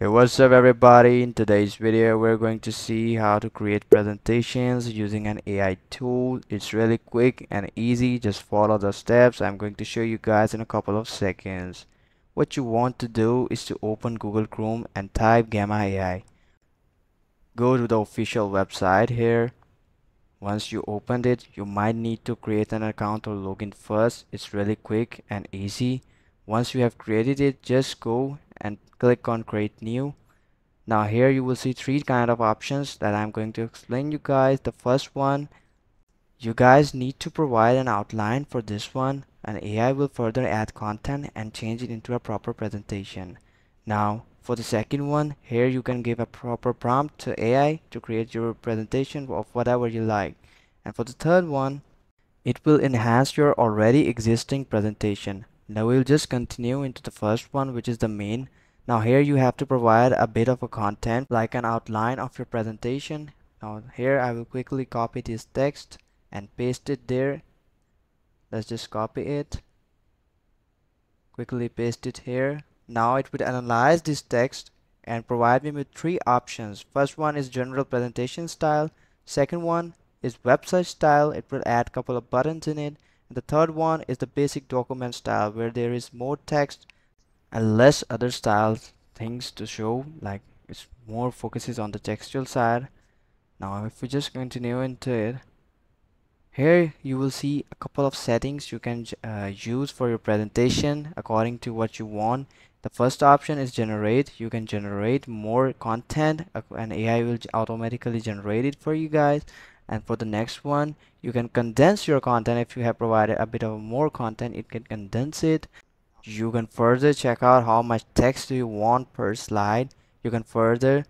Hey, what's up everybody? In today's video we're going to see how to create presentations using an AI tool. It's really quick and easy. Just follow the steps I'm going to show you guys in a couple of seconds. What you want to do is to open Google Chrome and type Gamma AI. Go to the official website here. Once you opened it, you might need to create an account or login first. It's really quick and easy. Once you have created it, just go and click on create new. Now here you will see three kind of options that I'm going to explain you guys. The first one, you guys need to provide an outline for this one, and AI will further add content and change it into a proper presentation. Now for the second one, here you can give a proper prompt to AI to create your presentation of whatever you like. And for the third one, it will enhance your already existing presentation. Now we'll just continue into the first one, which is the main. Now here you have to provide a bit of a content like an outline of your presentation. Now here I will quickly copy this text and paste it there. Let's just copy it, quickly paste it here. Now it would analyze this text and provide me with three options. First one is general presentation style. Second one is website style. It will add a couple of buttons in it. And the third one is the basic document style, where there is more text and less other styles things to show, like it's more focuses on the textual side. Now if we just continue into it, here you will see a couple of settings you can use for your presentation according to what you want. The first option is generate. You can generate more content and AI will automatically generate it for you guys. And for the next one, you can condense your content. If you have provided a bit of more content, it can condense it. You can further check out how much text do you want per slide. You can further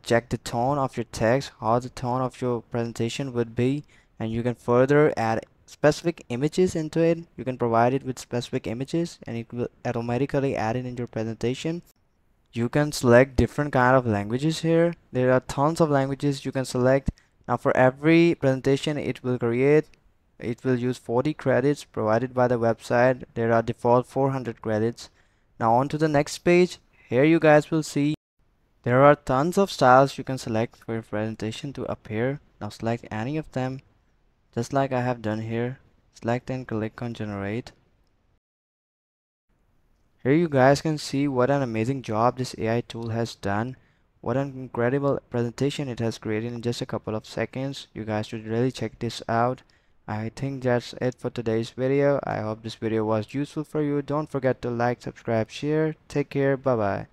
check the tone of your text, how the tone of your presentation would be, and you can further add specific images into it. You can provide it with specific images and it will automatically add it in your presentation. You can select different kind of languages here. There are tons of languages you can select. Now for every presentation it will use 40 credits provided by the website. There are default 400 credits. Now on to the next page. Here you guys will see there are tons of styles you can select for your presentation to appear. Now select any of them, just like I have done here. Select and click on generate. Here you guys can see what an amazing job this AI tool has done. What an incredible presentation it has created in just a couple of seconds. You guys should really check this out. I think that's it for today's video. I hope this video was useful for you. Don't forget to like, subscribe, share. Take care. Bye bye.